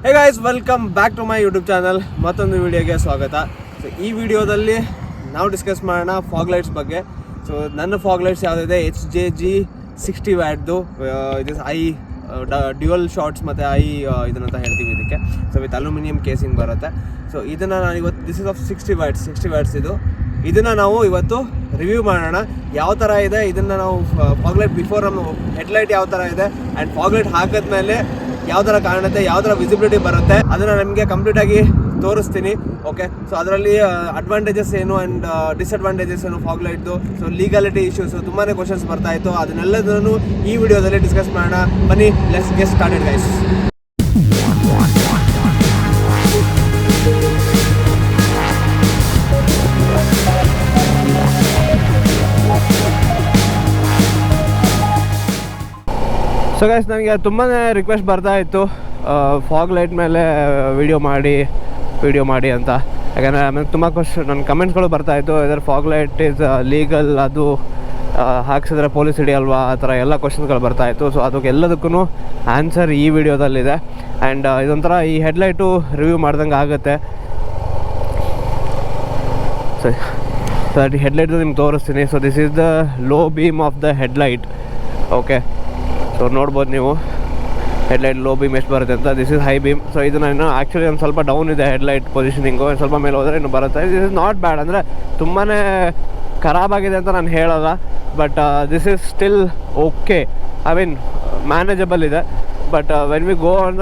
Hey guys, welcome back to my YouTube channel. ಮತ್ತೊಂದು ವಿಡಿಯೋಗೆ ಸ್ವಾಗತ. ಸೊ ಈ ವಿಡಿಯೋದಲ್ಲಿ ನಾವು ಡಿಸ್ಕಸ್ ಮಾಡೋಣ ಫಾಗ್ ಲೈಟ್ಸ್ ಬಗ್ಗೆ. ಸೊ ನನ್ನ ಫಾಗ್ ಲೈಟ್ಸ್ ಯಾವುದಿದೆ, HJG 60 ವ್ಯಾಟ್ದು. ಇದು ಐ ಡ್ಯುಯಲ್ ಶಾರ್ಟ್ಸ್ ಮತ್ತು ಐ ಇದನ್ನಂತ ಹೇಳ್ತೀವಿ ಇದಕ್ಕೆ. ಸೊ ವಿತ್ ಅಲ್ಯೂಮಿನಿಯಂ ಕೇಸಿಂಗ್ ಬರುತ್ತೆ. ಸೊ ಇದನ್ನು ನಾನು ಇವತ್ತು ದಿಸ್ ಇಸ್ ಆಫ್ 60 ವ್ಯಾಟ್ಸ್ ಇದನ್ನು ನಾವು ಇವತ್ತು ರಿವ್ಯೂ ಮಾಡೋಣ. ಯಾವ ಥರ ಇದೆ ಇದನ್ನು ನಾವು ಫಾಗ್ ಲೈಟ್ ಬಿಫೋರ್ ನಮ್ಮ ಹೆಡ್ಲೈಟ್ ಯಾವ ಥರ ಇದೆ ಆ್ಯಂಡ್ ಫಾಗ್ ಲೈಟ್ ಹಾಕಿದ್ಮೇಲೆ ಯಾವ ಥರ ಕಾಣುತ್ತೆ, ಯಾವ ಥರ ವಿಸಿಬಿಲಿಟಿ ಬರುತ್ತೆ, ಅದನ್ನು ನಮಗೆ ಕಂಪ್ಲೀಟಾಗಿ ತೋರಿಸ್ತೀನಿ. ಓಕೆ, ಸೊ ಅದರಲ್ಲಿ ಅಡ್ವಾಂಟೇಜಸ್ ಏನು ಆ್ಯಂಡ್ ಡಿಸ್ಅಡ್ವಾಂಟೇಜಸ್ ಏನು ಫಾಗ್ ಲೈಟ್ದು. ಸೊ ಲೀಗಾಲಿಟಿ ಇಶ್ಯೂಸು ತುಂಬಾ ಕ್ವಶನ್ಸ್ ಬರ್ತಾ ಇತ್ತು. ಅದನ್ನೆಲ್ಲದನ್ನು ಈ ವಿಡಿಯೋದಲ್ಲಿ ಡಿಸ್ಕಸ್ ಮಾಡೋಣ. ಬನ್ನಿ, let's get started guys. So guys, ನನಗೆ ತುಂಬಾ ರಿಕ್ವೆಸ್ಟ್ ಬರ್ತಾ ಇತ್ತು ಫಾಗ್ ಲೈಟ್ ಮೇಲೆ ವಿಡಿಯೋ ಮಾಡಿ ಅಂತ. ಯಾಕಂದರೆ ಆಮೇಲೆ ತುಂಬ ನನ್ನ ಕಮೆಂಟ್ಸ್ಗಳು ಬರ್ತಾಯಿತ್ತು, ಇದರ ಫಾಗ್ ಲೈಟ್ ಈಸ್ ಲೀಗಲ್, ಅದು ಹಾಕ್ಸಿದ್ರೆ ಪೊಲೀಸ್ ಹಿಡಿಯಲ್ವಾ, ಆ ಥರ ಎಲ್ಲ ಕ್ವಶನ್ಸ್ಗಳು ಬರ್ತಾಯಿತ್ತು. ಸೊ ಅದಕ್ಕೆ ಎಲ್ಲದಕ್ಕೂ ಆನ್ಸರ್ ಈ ವಿಡಿಯೋದಲ್ಲಿದೆ. ಆ್ಯಂಡ್ ಇದೊಂಥರ ಈ ಹೆಡ್ಲೈಟು ರಿವ್ಯೂ ಮಾಡ್ದಂಗೆ ಆಗುತ್ತೆ. ಸೊ ಅದು ಹೆಡ್ಲೈಟು ನಿಮ್ಗೆ ತೋರಿಸ್ತೀನಿ. So this is the low beam of the headlight. Okay, so ನೋಡ್ಬೋದು ನೀವು ಹೆಡ್ಲೈಟ್ ಲೋ ಬೀಮ್ ಎಷ್ಟು ಬರುತ್ತೆ ಅಂತ. This is high beam. So ಇದು ನಾನು ಆ್ಯಕ್ಚುಲಿ ಒಂದು ಸ್ವಲ್ಪ ಡೌನ್ ಇದೆ ಹೆಡ್ಲೈಟ್ ಪೊಸಿಷನಿಂಗು, ಸ್ವಲ್ಪ ಮೇಲೆ ಹೋದರೆ ಇನ್ನು ಬರುತ್ತೆ. ದಿಸ್ ಇಸ್ ನಾಟ್ ಬ್ಯಾಡ್, ಅಂದರೆ ತುಂಬಾ ಖರಾಬಾಗಿದೆ ಅಂತ ನಾನು ಹೇಳೋಲ್ಲ. But this is still okay, I mean manageable ಇದೆ. But when we go on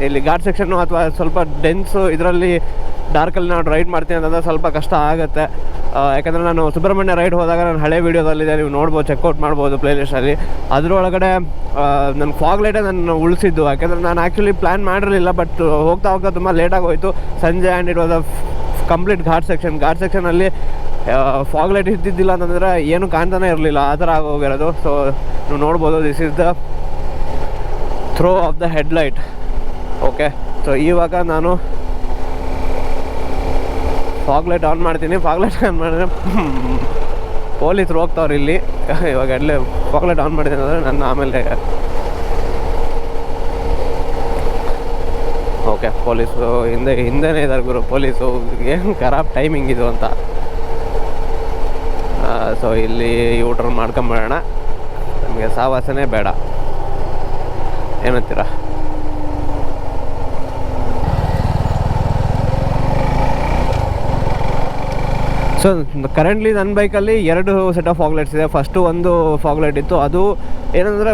ಇಲ್ಲಿ ಘಾಟ್ ಸೆಕ್ಷನ್ನು ಅಥವಾ ಸ್ವಲ್ಪ ಡೆನ್ಸು ಇದರಲ್ಲಿ ಡಾರ್ಕಲ್ಲಿ ನಾನು ರೈಡ್ ಮಾಡ್ತೀನಿ ಅಂತಂದರೆ ಸ್ವಲ್ಪ ಕಷ್ಟ ಆಗುತ್ತೆ. ಯಾಕಂದರೆ ನಾನು ಸುಬ್ರಹ್ಮಣ್ಯ ರೈಡ್ ಹೋದಾಗ ನಾನು ಹಳೆ ವೀಡಿಯೋದಲ್ಲಿದೆ, ನೀವು ನೋಡ್ಬೋದು, ಚೆಕ್ಔಟ್ ಮಾಡ್ಬೋದು ಪ್ಲೇಲಿಸ್ಟಲ್ಲಿ. ಅದರೊಳಗಡೆ ನನ್ನ ಫಾಗ್ ಲೈಟೇ ನಾನು ಉಳಿಸಿದ್ದು. ಯಾಕೆಂದರೆ ನಾನು ಆ್ಯಕ್ಚುಲಿ ಪ್ಲ್ಯಾನ್ ಮಾಡಿರಲಿಲ್ಲ, ಬಟ್ ಹೋಗ್ತಾ ತುಂಬ ಲೇಟಾಗಿ ಹೋಯಿತು ಸಂಜೆ. And it was a complete ghat ಸೆಕ್ಷನಲ್ಲಿ ಫಾಗ್ ಲೈಟ್ ಇದ್ದಿದ್ದಿಲ್ಲ ಅಂತಂದರೆ ಏನು ಕಾಣ್ತಾನೆ ಇರಲಿಲ್ಲ, ಆ ಥರ ಆಗೋಗಿರೋದು. ಸೊ ನೀವು ನೋಡ್ಬೋದು, this is the throw of the headlight. Okay, so ಇವಾಗ ನಾನು ಫಾಗ್ ಲೈಟ್ ಆನ್ ಮಾಡ್ತೀನಿ. ಫಾಗ್ ಲೈಟ್ ಆನ್ ಮಾಡಿದ್ರೆ ಪೊಲೀಸರು ಹೋಗ್ತಾವ್ರು ಇಲ್ಲಿ. ಇವಾಗ ಅಲ್ಲೇ ಫಾಗ್ ಲೈಟ್ ಆನ್ ಮಾಡಿದ್ದೀನಿ ಅಂದರೆ ನನ್ನ ಆಮೇಲೆ ಓಕೆ, ಪೊಲೀಸು ಹಿಂದೆನೇ ಇದ್ದಾರೆ ಗುರು. ಪೊಲೀಸು ಏನು ಖರಾಬ್ ಟೈಮಿಂಗ್ ಇದು ಅಂತ. ಸೊ ಇಲ್ಲಿ ಯೂಟರ್ನ್ ಮಾಡ್ಕೊಂಬಿಡೋಣ, ನಮಗೆ ಸಾವಾಸನೆ ಬೇಡ. ಏನಂತೀರಾ? ಸೊ ಕರೆಂಟ್ಲಿ ನನ್ನ ಬೈಕಲ್ಲಿ 2 ಸೆಟ್ ಆಫ್ ಫಾಗ್ ಲೈಟ್ಸ್ ಇದೆ. ಫಸ್ಟು ಒಂದು ಫಾಗ್ ಲೈಟ್ ಇತ್ತು, ಅದು ಏನಂದರೆ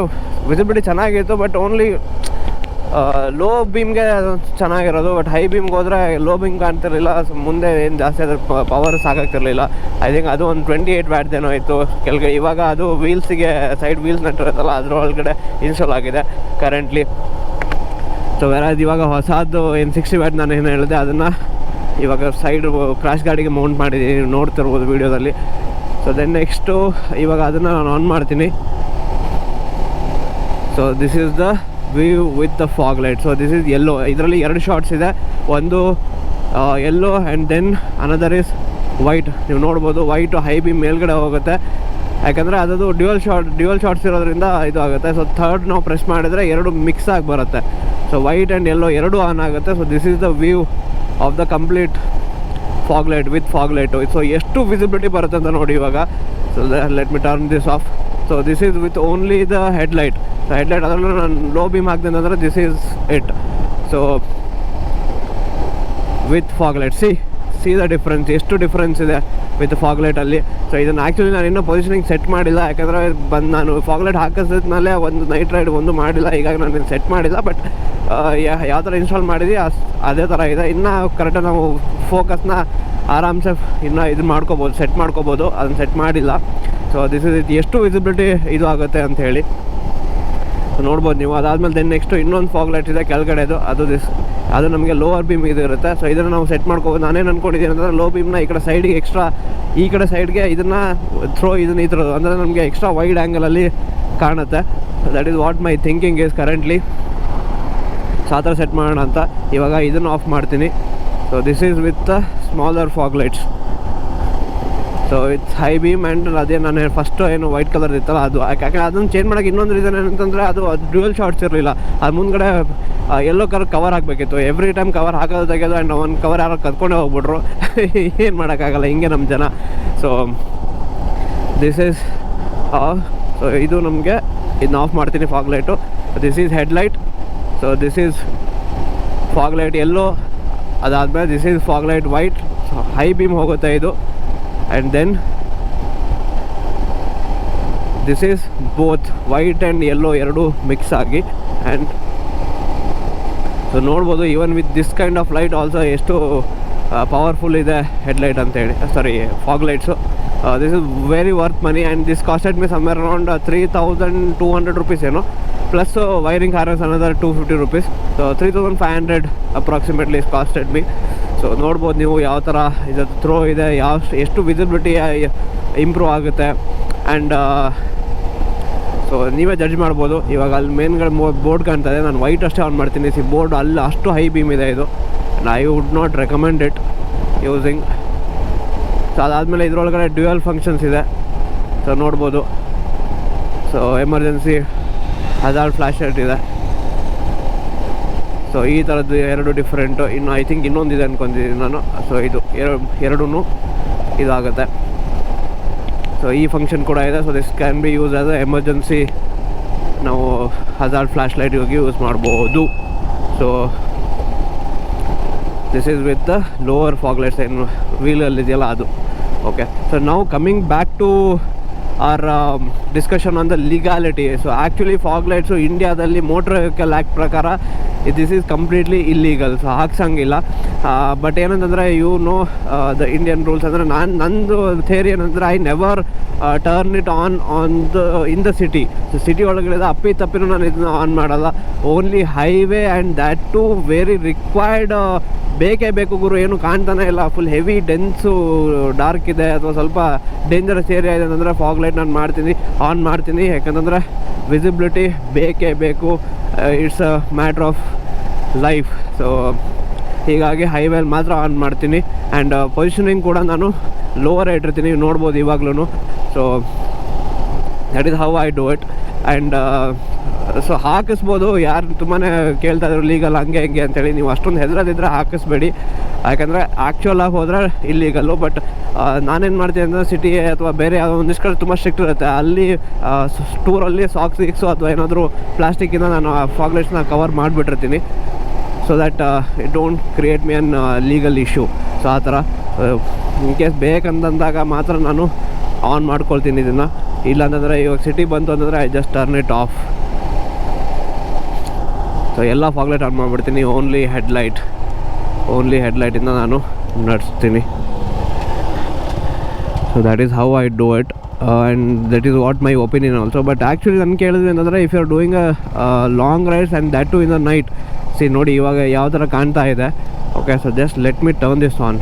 ವಿಸಿಬಿಲಿಟಿ ಚೆನ್ನಾಗಿತ್ತು, ಬಟ್ ಓನ್ಲಿ ಲೋ ಬೀಮ್ಗೆ ಅದು ಚೆನ್ನಾಗಿರೋದು. ಬಟ್ ಹೈ ಬೀಮ್ಗೆ ಹೋದರೆ ಲೋ ಬೀಮ್ ಕಾಣ್ತಿರಲಿಲ್ಲ, ಮುಂದೆ ಏನು ಜಾಸ್ತಿ ಅದ್ರ ಪವರ್ ಸಾಕಾಗ್ತಿರಲಿಲ್ಲ. ಐ ಥಿಂಕ್ ಅದು ಒಂದು 28 ವ್ಯಾಟ್ದೇನೋ ಇತ್ತು ಕೆಳಗೆ. ಇವಾಗ ಅದು ವೀಲ್ಸಿಗೆ ಸೈಡ್ ವೀಲ್ಸ್ ನೆಟ್ಟಿರುತ್ತಲ್ಲ, ಅದರೊಳಗಡೆ ಇನ್ಸ್ಟಾಲ್ ಆಗಿದೆ ಕರೆಂಟ್ಲಿ. ಸೊ ಅದು ಇವಾಗ ಹೊಸದು ಏನು 60 ವ್ಯಾಟ್ ನಾನು ಏನು ಹೇಳಿದೆ, ಅದನ್ನು ಇವಾಗ ಸೈಡ್ ಕ್ರಾಶ್ ಗಾಡಿಗೆ ಮೌಂಟ್ ಮಾಡಿದ್ದೀನಿ, ನೋಡ್ತಿರ್ಬೋದು ವೀಡಿಯೋದಲ್ಲಿ. ಸೊ ದೆನ್ ನೆಕ್ಸ್ಟು ಇವಾಗ ಅದನ್ನು ನಾನು ಆನ್ ಮಾಡ್ತೀನಿ. So this is the view with the fog light. So this is yellow. ಇದರಲ್ಲಿ 2 ಶಾರ್ಟ್ಸ್ ಇದೆ, ಒಂದು yellow and then another is white. ನೀವು ನೋಡ್ಬೋದು, ವೈಟು ಹೈ ಬೀಮ್ ಮೇಲ್ಗಡೆ ಹೋಗುತ್ತೆ, ಯಾಕಂದರೆ ಅದದು ಡ್ಯುಯಲ್ ಶಾರ್ಟ್ಸ್ ಇರೋದ್ರಿಂದ ಇದು ಆಗುತ್ತೆ. ಸೊ ಥರ್ಡ್ ನಾವು ಪ್ರೆಸ್ ಮಾಡಿದರೆ 2 ಮಿಕ್ಸ್ ಆಗಿ ಬರುತ್ತೆ. So white and yellow 2 on ಆಗುತ್ತೆ. So this is the view of the complete fog light with fog light. So ಎಷ್ಟು ವಿಸಿಬಿಲಿಟಿ ಬರುತ್ತೆ ಅಂತ ನೋಡಿ ಇವಾಗ. So let me turn this off. So this is with only the headlight. So headlight ಅದರಲ್ಲೂ ನಾನು low beam ಹಾಕ್ತೀನಿ ಅಂದರೆ this is it. So with fog light see the difference, ಎಷ್ಟು ಡಿಫ್ರೆನ್ಸ್ ಇದೆ ವಿತ್ ಫಾಗ್ ಲೈಟಲ್ಲಿ. ಸೊ ಇದನ್ನು actually ನಾನು ಇನ್ನೂ ಪೊಸಿಷನಿಂಗ್ ಸೆಟ್ ಮಾಡಿಲ್ಲ, ಯಾಕಂದರೆ ನಾನು ಫಾಗ್ ಲೈಟ್ ಹಾಕಿಸಿದ್ಮೇಲೆ ಒಂದು ನೈಟ್ ರೈಡ್ ಒಂದು ಮಾಡಿಲ್ಲ. ಹೀಗಾಗಿ ನಾನು ಸೆಟ್ ಮಾಡಿಲ್ಲ. ಬಟ್ ಯಾವ ಥರ ಇನ್ಸ್ಟಾಲ್ ಮಾಡಿದ್ವಿ ಅದೇ ಥರ ಇದೆ. ಇನ್ನೂ ಕರೆಕ್ಟಾಗಿ ನಾವು ಫೋಕಸ್ನ ಆರಾಮ್ಸೆ ಇನ್ನೂ ಇದು ಮಾಡ್ಕೋಬೋದು, ಸೆಟ್ ಮಾಡ್ಕೋಬೋದು. ಅದನ್ನು ಸೆಟ್ ಮಾಡಿಲ್ಲ. ಸೊ ದಿಸ್ ಇಸ್ ಎಷ್ಟು ವಿಸಿಬಿಲಿಟಿ ಇದು ಆಗುತ್ತೆ ಅಂತ ಹೇಳಿ ನೋಡ್ಬೋದು ನೀವು. ಅದಾದಮೇಲೆ ದೆನ್ ನೆಕ್ಸ್ಟು ಇನ್ನೊಂದು ಫಾಗ್ ಲೈಟ್ ಇದೆ ಕೆಳಗಡೆದು, ಅದು ನಮಗೆ ಲೋವರ್ ಬೀಮ್ ಇದು ಇರುತ್ತೆ. ಸೊ ಇದನ್ನು ನಾವು ಸೆಟ್ ಮಾಡ್ಕೋಬೋದು. ನಾನೇನು ಅಂದ್ಕೊಂಡಿದ್ದೀನಿ ಅಂದರೆ ಲೋ ಬೀಮ್ನ ಈ ಕಡೆ ಸೈಡಿಗೆ ಎಕ್ಸ್ಟ್ರಾ, ಈ ಕಡೆ ಸೈಡ್ಗೆ ಇದನ್ನು ಇದನ್ನು ಈ ಥರದ್ದು ಅಂದರೆ ನಮಗೆ ಎಕ್ಸ್ಟ್ರಾ ವೈಡ್ ಆ್ಯಂಗಲಲ್ಲಿ ಕಾಣುತ್ತೆ. That is what my thinking is currently. So ಆ ಥರ ಸೆಟ್ ಮಾಡೋಣ ಅಂತ ಇವಾಗ ಇದನ್ನು ಆಫ್ ಮಾಡ್ತೀನಿ. So this is with the smaller fog lights. So it's high beam and ಅದೇ ನಾನು ಫಸ್ಟು ಏನು ವೈಟ್ ಕಲರ್ ಇತ್ತಲ್ಲ ಅದು ಯಾಕಂದರೆ ಅದನ್ನು ಚೇಂಜ್ ಮಾಡೋಕ್ಕೆ ಇನ್ನೊಂದು ರೀಸನ್ ಏನಂತಂದರೆ ಅದು ಡ್ಯುಯಲ್ ಶಾರ್ಟ್ಸ್ ಇರಲಿಲ್ಲ. ಅದು ಮುಂದ್ಗಡೆ ಎಲ್ಲೋ ಕವರ್ ಹಾಕಬೇಕಿತ್ತು. ಎವ್ರಿ ಟೈಮ್ ಕವರ್ ಹಾಕೋದು ತೆಗೆದು ಆ್ಯಂಡ್ ಒಂದು ಕವರ್ ಯಾರೋ ಕದ್ಕೊಂಡೇ ಹೋಗ್ಬಿಟ್ರು. ಏನು ಮಾಡೋಕ್ಕಾಗಲ್ಲ, ಹಿಂಗೆ ನಮ್ಮ ಜನ. ಸೊ ದಿಸ್ ಈಸ್ ಸೊ ಇದು ನಮಗೆ ಇದನ್ನ ಆಫ್ ಮಾಡ್ತೀನಿ fog light. This is headlight. So this is fog light yellow, ಅದಾದಮೇಲೆ this is fog light white. High beam ಹೋಗುತ್ತೆ ಇದು. And then this is both white and yellow ಎರಡೂ mix ಆಗಿ. And so ನೋಡ್ಬೋದು even with this kind of light also ಎಷ್ಟು powerful ಇದೆ headlight ಅಂತೇಳಿ, sorry fog lights. This is very worth money and this costed me somewhere around 3200 rupees ಏನೋ, plus wiring harness another 250 rupees. So 3500 approximately is costed me. So ನೋಡ್ಬೋದು ನೀವು ಯಾವ ಥರ ಇದು throw ಇದೆ, ಎಷ್ಟು ವಿಸಿಬಿಲಿಟಿ ಇಂಪ್ರೂವ್ ಆಗುತ್ತೆ. ಆ್ಯಂಡ್ ಸೊ ನೀವೇ ಜಡ್ಜ್ ಮಾಡ್ಬೋದು. ಇವಾಗ ಅಲ್ಲಿ ಮೇನ್ಗಡೆ ಬೋರ್ಡ್ ಕಾಣ್ತಾ ಇದೆ, ನಾನು ವೈಟ್ ಅಷ್ಟೇ ಆನ್ ಮಾಡ್ತೀನಿ. ಬೋರ್ಡ್ ಅಲ್ಲಿ ಅಷ್ಟು ಹೈ ಬೀಮ್ ಇದೆ ಇದು. And I would not recommend it using. So ಅದಾದಮೇಲೆ ಇದರೊಳಗಡೆ ಡ್ಯುಯಲ್ ಫಂಕ್ಷನ್ಸ್ ಇದೆ. ಸೊ ನೋಡ್ಬೋದು. So emergency hazard flash light ಇದೆ. ಸೊ ಈ ಥರದ್ದು ಎರಡು ಡಿಫ್ರೆಂಟು. ಇನ್ನು ಐ ಥಿಂಕ್ ಇನ್ನೊಂದಿದೆ ಅಂದ್ಕೊಂಡಿದ್ದೀನಿ ನಾನು. ಸೊ ಇದು ಎರಡೂ ಇದಾಗುತ್ತೆ. ಸೊ ಈ ಫಂಕ್ಷನ್ ಕೂಡ ಇದೆ. So this can be use as a emergency, ನಾವು ಹಜಾರ್ಡ್ ಫ್ಲ್ಯಾಶ್ ಲೈಟ್ ಹೋಗಿ ಯೂಸ್ ಮಾಡ್ಬೋದು. So this is with the lower fog lights ಏನು ವೀಲಲ್ಲಿದೆಯಲ್ಲ ಅದು. ಓಕೆ, ಸೊ ನಾವು coming back to our discussion on the legality. So actually fog lights ಇಂಡಿಯಾದಲ್ಲಿ motor vehicle act ಪ್ರಕಾರ this is completely illegal. So ಹಾಕ್ಸಂಗಿಲ್ಲ. But ಏನಂತಂದರೆ the Indian rules ಅಂದರೆ ನಂದು ಥಿಯರಿ ಏನಂದರೆ I never turn it on in the city. So city ಒಳಗಡೆ ಅಪ್ಪಿ ತಪ್ಪಿನೂ ನಾನು ಇದನ್ನ ಆನ್ ಮಾಡಲ್ಲ. Only highway and that too very required. ಬೇಕೇ ಬೇಕು ಗುರು, ಏನು ಕಾಣ್ತಾನೆ ಇಲ್ಲ, ಫುಲ್ ಹೆವಿ ಡೆನ್ಸು ಡಾರ್ಕ್ ಇದೆ ಅಥವಾ ಸ್ವಲ್ಪ ಡೇಂಜರಸ್ ಏರಿಯಾ ಇದೆ ಅಂದರೆ ಫಾಗ್ ಲೈಟ್ ನಾನು ಆನ್ ಮಾಡ್ತೀನಿ. ಯಾಕಂತಂದರೆ ವಿಸಿಬಿಲಿಟಿ ಬೇಕೇ ಬೇಕು. It's a matter of life. So ಹೀಗಾಗಿ ಹೈವೇಲಿ ಮಾತ್ರ ಆನ್ ಮಾಡ್ತೀನಿ. ಆ್ಯಂಡ್ ಪೊಸಿಷನಿಂಗ್ ಕೂಡ ನಾನು ಲೋವರ್ ಇಟ್ಟಿರ್ತೀನಿ, ನೋಡ್ಬೋದು ಇವಾಗ್ಲೂ. So that is how I do it. And so ಹಾಕಿಸ್ಬೋದು. ಯಾರು ತುಂಬಾ ಕೇಳ್ತಾ ಇದ್ರು ಲೀಗಲ್ ಹಂಗೆ ಹಿಂಗೆ ಅಂತೇಳಿ. ನೀವು ಅಷ್ಟೊಂದು ಹೆದರೋದಿದ್ರೆ ಹಾಕಿಸ್ಬೇಡಿ, ಯಾಕಂದರೆ ಆ್ಯಕ್ಚುಲ್ ಆಗಿ ಹೋದರೆ ಇಲ್ಲೀಗಲ್ಲು. ಬಟ್ ನಾನೇನು ಮಾಡ್ತೀನಿ ಅಂದರೆ ಸಿಟಿ ಅಥವಾ ಬೇರೆ ಯಾವುದೋ ಒಂದಿಷ್ಟು ಕಡೆ ತುಂಬ ಸ್ಟ್ರಿಕ್ಟ್ ಇರುತ್ತೆ. ಅಲ್ಲಿ ಟೂರಲ್ಲಿ ಸಾಕ್ಸು ಅಥವಾ ಏನಾದರೂ ಪ್ಲಾಸ್ಟಿಕ್ಕಿಂದ ನಾನು ಫಾಗ್ ಲೈಟ್ಸ್ನ ಕವರ್ ಮಾಡಿಬಿಟ್ಟಿರ್ತೀನಿ. So that it don't create me an legal issue. ಸೊ ಆ ಥರ ಇನ್ ಕೇಸ್ ಬೇಕಂತಂದಾಗ ಮಾತ್ರ ನಾನು ಆನ್ ಮಾಡ್ಕೊಳ್ತೀನಿ ಇದನ್ನು. ಇಲ್ಲಾಂತಂದರೆ ಇವಾಗ ಸಿಟಿ ಬಂತು ಅಂತಂದರೆ I just turn it off. So ಎಲ್ಲ ಫಾಗ್ ಲೈಟ್ ಆನ್ ಮಾಡಿಬಿಡ್ತೀನಿ. ಓನ್ಲಿ ಹೆಡ್ಲೈಟಿಂದ ನಾನು ನಡೆಸ್ತೀನಿ. So that is how I do it and that is what my opinion also. But actually ನಾನು ಕೇಳಿದ್ವಿ ಅಂತಂದರೆ if you are doing long rides and that too in the night, ನೋಡಿ ಇವಾಗ ಯಾವ ಥರ ಕಾಣ್ತಾ ಇದೆ. Okay, so just let me turn this on.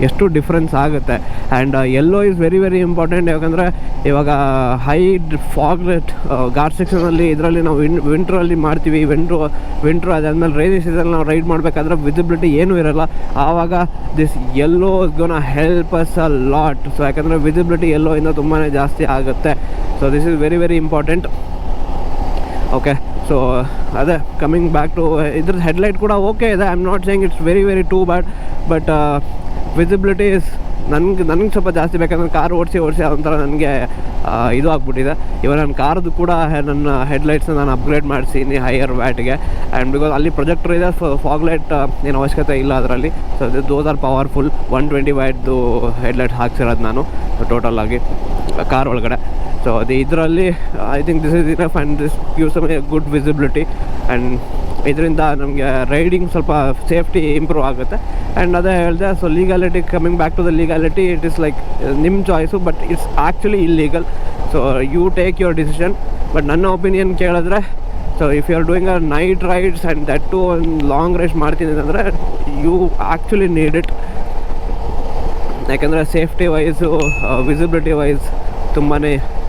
ಎಷ್ಟು ಡಿಫ್ರೆನ್ಸ್ ಆಗುತ್ತೆ. And yellow is very very important. ಯಾಕಂದರೆ ಇವಾಗ ಹೈ ಫಾಗ್ ಲೈಟ್ ಘಾಟ್ ಸೆಕ್ಷನಲ್ಲಿ ಇದರಲ್ಲಿ ನಾವು ವಿಂಟ್ರಲ್ಲಿ ಮಾಡ್ತೀವಿ. ವಿಂಟ್ರು ಅದಾದಮೇಲೆ ರೈನಿ ಸೀಸನ್ ನಾವು ರೈಡ್ ಮಾಡಬೇಕಾದ್ರೆ ವಿಸಿಬಿಲಿಟಿ ಏನೂ ಇರೋಲ್ಲ. ಆವಾಗ this yellow is gonna help us a lot. So ಯಾಕಂದರೆ ವಿಸಿಬಿಲಿಟಿ ಯೆಲ್ಲೋಯಿಂದ ತುಂಬಾ ಜಾಸ್ತಿ ಆಗುತ್ತೆ. So this is very very important. Okay, so ಅದೇ ಕಮಿಂಗ್ ಬ್ಯಾಕ್ ಟು ಇದ್ರದ್ದು ಹೆಡ್ಲೈಟ್ ಕೂಡ ಓಕೆ ಇದೆ. I am not saying it's very very too bad. But visibility is ನನಗೆ ಸ್ವಲ್ಪ ಜಾಸ್ತಿ ಬೇಕಂದ್ರೆ ಕಾರ್ ಓಡಿಸಿ ಅದೊಂಥರ ನನಗೆ ಇದು ಆಗ್ಬಿಟ್ಟಿದೆ. ಇವಾಗ ನನ್ನ ಕಾರ್ದು ಕೂಡ ನನ್ನ ಹೆಡ್ಲೈಟ್ಸ್ನ ನಾನು ಅಪ್ಗ್ರೇಡ್ ಮಾಡಿಸಿದ್ದೀನಿ ಹೈಯರ್ ವ್ಯಾಟ್ಗೆ. ಆ್ಯಂಡ್ ಬಿಕಾಸ್ ಅಲ್ಲಿ ಪ್ರೊಜೆಕ್ಟರ್ ಇದೆ, ಫಾಗ್ ಲೈಟ್ ಏನು ಅವಶ್ಯಕತೆ ಇಲ್ಲ ಅದರಲ್ಲಿ. So those are powerful. 120 ವ್ಯಾಟ್ದು ಹೆಡ್ಲೈಟ್ ಹಾಕ್ಸಿರೋದು ನಾನು ಟೋಟಲ್ ಆಗಿ ಕಾರ್ ಒಳಗಡೆ. ಸೊ ಇದರಲ್ಲಿ I think this is enough and this gives a good visibility. And ಇದರಿಂದ ನಮಗೆ ರೈಡಿಂಗ್ ಸ್ವಲ್ಪ ಸೇಫ್ಟಿ ಇಂಪ್ರೂವ್ ಆಗುತ್ತೆ. ಆ್ಯಂಡ್ ಅದೇ ಹೇಳಿದೆ. So legality, coming back to the legality, it is like ನಿಮ್ಮ choice, but it's actually illegal. So you take your decision. But ನನ್ನ opinion ಕೇಳಿದ್ರೆ, so if you are doing a night rides and that too ಒಂದು long rides ಮಾಡ್ತೀನಿ ಅಂದರೆ you actually need it. ಯಾಕಂದರೆ safety wise visibility wise ತುಂಬಾ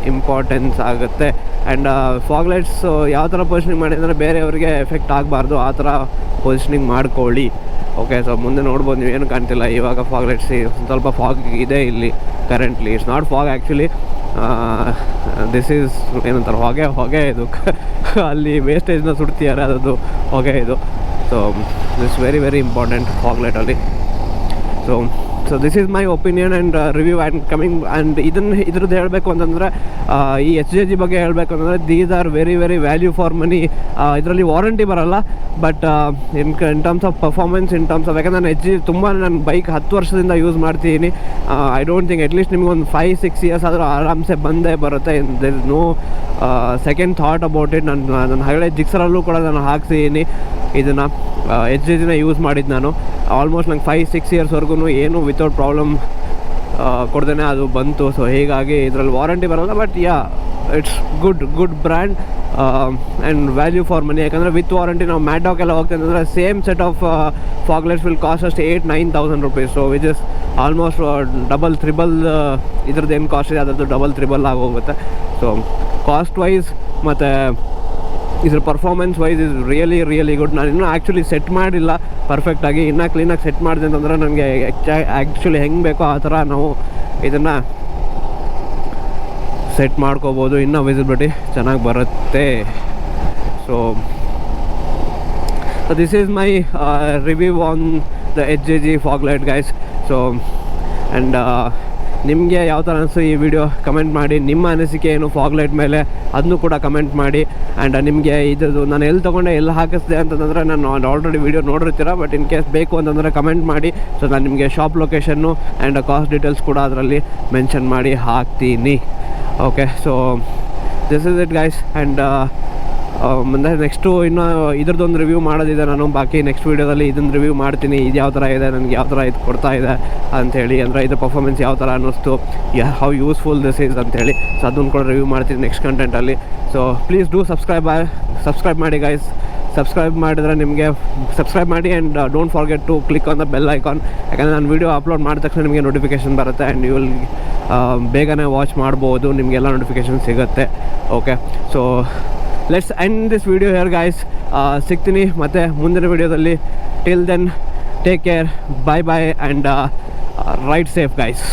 importance ಆಗುತ್ತೆ. And fog lights ಯಾವ ಥರ ಪೊಸಿಷನಿಂಗ್ ಮಾಡಿ ಅಂದರೆ ಬೇರೆಯವ್ರಿಗೆ ಎಫೆಕ್ಟ್ ಆಗಬಾರ್ದು, ಆ ಥರ ಪೊಸಿಷನಿಂಗ್ ಮಾಡ್ಕೊಳ್ಳಿ. ಓಕೆ. ಸೊ ಮುಂದೆ ನೋಡ್ಬೋದು, ನೀವು ಏನು ಕಾಣ್ತಿಲ್ಲ ಇವಾಗ ಫಾಗ್ ಲೈಟ್ಸ್, ಸ್ವಲ್ಪ ಫಾಗ್ ಇದೆ ಇಲ್ಲಿ currently. It's not fog actually, this is ಏನಂತಾರೆ ಹೊಗೆ ಇದು ಅಲ್ಲಿ ವೇಸ್ಟೇಜ್ನ ಸುಡ್ತಿದ್ದಾರೆ, ಅದದು ಹೊಗೆ ಇದು. So this very very important fog ಲೈಟಲ್ಲಿ. So this is my opinion and review and coming. And ಇದ್ರದ್ದು ಹೇಳಬೇಕು ಅಂತಂದರೆ, ಈ HJG ಬಗ್ಗೆ ಹೇಳಬೇಕು ಅಂತಂದರೆ, these are very very value for money. ಇದರಲ್ಲಿ ವಾರಂಟಿ ಬರೋಲ್ಲ, but in terms of performance, in terms of, ಯಾಕಂದರೆ ನಾನು HJG ತುಂಬ ನನ್ನ ಬೈಕ್ 10 ವರ್ಷದಿಂದ ಯೂಸ್ ಮಾಡ್ತಿದ್ದೀನಿ. ಐ ಡೋಂಟ್ ಥಿಂಕ್ ಅಟ್ಲೀಸ್ಟ್ ನಿಮ್ಗೊಂದು 5-6 ಇಯರ್ಸ್ ಆದರೂ ಆರಾಮ್ಸೆ ಬಂದೇ ಬರುತ್ತೆ. There is no second thought about it. ನನ್ನ ಹಳೆ ಜಿಕ್ಸರಲ್ಲೂ ಕೂಡ ನಾನು ಹಾಕ್ಸಿದ್ದೀನಿ ಇದನ್ನು, HJGನ ಯೂಸ್ ಮಾಡಿದ್ದು ನಾನು. ಆಲ್ಮೋಸ್ಟ್ ನಂಗೆ 5-6 ಇಯರ್ಸ್ವರೆಗೂ ಏನು ವಿತೌಟ್ ಪ್ರಾಬ್ಲಮ್ ಕೊಡ್ದೇನೆ ಅದು ಬಂತು. ಸೊ ಹೀಗಾಗಿ ಇದರಲ್ಲಿ ವಾರಂಟಿ ಬರೋಲ್ಲ, but it's good brand and value for money. ಯಾಕಂದರೆ ವಿತ್ ವಾರಂಟಿ ನಾವು ಮ್ಯಾಟಾಕ್ ಎಲ್ಲ ಹೋಗ್ತೀವಿ ಅಂತಂದರೆ same set of fog lights will cost ಅಷ್ಟು 8,000-9,000 rupees. So which is almost double triple ಇದ್ರದ್ದು ಏನು ಕಾಸ್ಟ್ ಇದೆ ಅದರದ್ದು ಡಬಲ್ ತ್ರಿಬಲ್ ಆಗೋಗುತ್ತೆ. ಸೊ ಕಾಸ್ಟ್ ವೈಸ್ ಮತ್ತು ಇದ್ರ performance wise is really good. ನಾನು ಇನ್ನೂ ಆ್ಯಕ್ಚುಲಿ ಸೆಟ್ ಮಾಡಿಲ್ಲ ಪರ್ಫೆಕ್ಟಾಗಿ, ಇನ್ನೂ ಕ್ಲೀನಾಗಿ ಸೆಟ್ ಮಾಡಿದೆ ಅಂತಂದರೆ ನನಗೆ ಆ್ಯಕ್ಚುಲಿ ಹೆಂಗೆ ಬೇಕೋ ಆ ಥರ ನಾವು ಇದನ್ನು ಸೆಟ್ ಮಾಡ್ಕೋಬೋದು, ಇನ್ನೂ ವಿಸಿಬಿಲಿಟಿ ಚೆನ್ನಾಗಿ ಬರುತ್ತೆ. So this is my review on the HJG fog light guys. So and ನಿಮಗೆ ಯಾವ ಥರ ಅನಿಸ್ತು ಈ ವಿಡಿಯೋ ಕಮೆಂಟ್ ಮಾಡಿ. ನಿಮ್ಮ ಅನಿಸಿಕೆ ಏನು ಫಾಗ್ ಲೈಟ್ ಮೇಲೆ ಅದನ್ನು ಕೂಡ ಕಮೆಂಟ್ ಮಾಡಿ. ಆ್ಯಂಡ್ ನಿಮಗೆ ಇದ್ರದ್ದು ನಾನು ಎಲ್ಲಿ ತೊಗೊಂಡೆ, ಎಲ್ಲಿ ಹಾಕಿಸ್ದೆ ಅಂತಂದರೆ ನಾನು ಆಲ್ರೆಡಿ ವೀಡಿಯೋ ನೋಡಿರ್ತೀರ, ಬಟ್ ಇನ್ ಕೇಸ್ ಬೇಕು ಅಂತಂದರೆ ಕಮೆಂಟ್ ಮಾಡಿ. ಸೊ ನಾನು ನಿಮಗೆ ಶಾಪ್ ಲೊಕೇಶನ್ನು ಆ್ಯಂಡ್ ಕಾಸ್ಟ್ ಡೀಟೇಲ್ಸ್ ಕೂಡ ಅದರಲ್ಲಿ ಮೆನ್ಷನ್ ಮಾಡಿ ಹಾಕ್ತೀನಿ. Okay. So this is it guys. And ಮುಂದೆ ನೆಕ್ಸ್ಟು ಇನ್ನೂ ಇದ್ರದ್ದೊಂದು ರಿವ್ಯೂ ಮಾಡೋದಿದೆ ನಾನು. ಬಾಕಿ ನೆಕ್ಸ್ಟ್ ವೀಡಿಯೋದಲ್ಲಿ ಇದನ್ನು ರಿವ್ಯೂ ಮಾಡ್ತೀನಿ, ಇದು ಯಾವ ಥರ ಇದೆ, ನನಗೆ ಯಾವ ಥರ ಇದು ಕೊಡ್ತಾ ಇದೆ ಅಂಥೇಳಿ, ಅಂದರೆ ಇದ್ರ ಪರ್ಫಾರ್ಮೆನ್ಸ್ ಯಾವ ಥರ ಅನ್ನಿಸ್ತು, ಹೌ ಯೂಸ್ಫುಲ್ ದಿಸ್ ಈಸ್ ಅಂಥೇಳಿ. ಸೊ ಅದನ್ನು ಕೂಡ ರಿವ್ಯೂ ಮಾಡ್ತೀನಿ ನೆಕ್ಸ್ಟ್ ಕಂಟೆಂಟಲ್ಲಿ. ಸೊ ಪ್ಲೀಸ್ ಡೂ ಸಬ್ಸ್ಕ್ರೈಬ್ ಮಾಡಿ ಗೈಸ್. ಸಬ್ಸ್ಕ್ರೈಬ್ ಮಾಡಿದರೆ ನಿಮಗೆ ಸಬ್ಸ್ಕ್ರೈಬ್ ಮಾಡಿ and don't forget to click on the bell icon. ಯಾಕಂದರೆ ನಾನು ವೀಡಿಯೋ ಅಪ್ಲೋಡ್ ಮಾಡಿದ ತಕ್ಷಣ ನಿಮಗೆ ನೋಟಿಫಿಕೇಷನ್ ಬರುತ್ತೆ ಆ್ಯಂಡ್ ಯು ವಿಲ್ ಬೇಗನೆ ವಾಚ್ ಮಾಡ್ಬೋದು, ನಿಮಗೆಲ್ಲ ನೋಟಿಫಿಕೇಷನ್ ಸಿಗುತ್ತೆ. Okay. So let's end this video here guys. ಸಿಗ್ತೀನಿ ಮತ್ತೆ ಮುಂದಿನ ವಿಡಿಯೋದಲ್ಲಿ. Till then take care, bye and ride safe guys.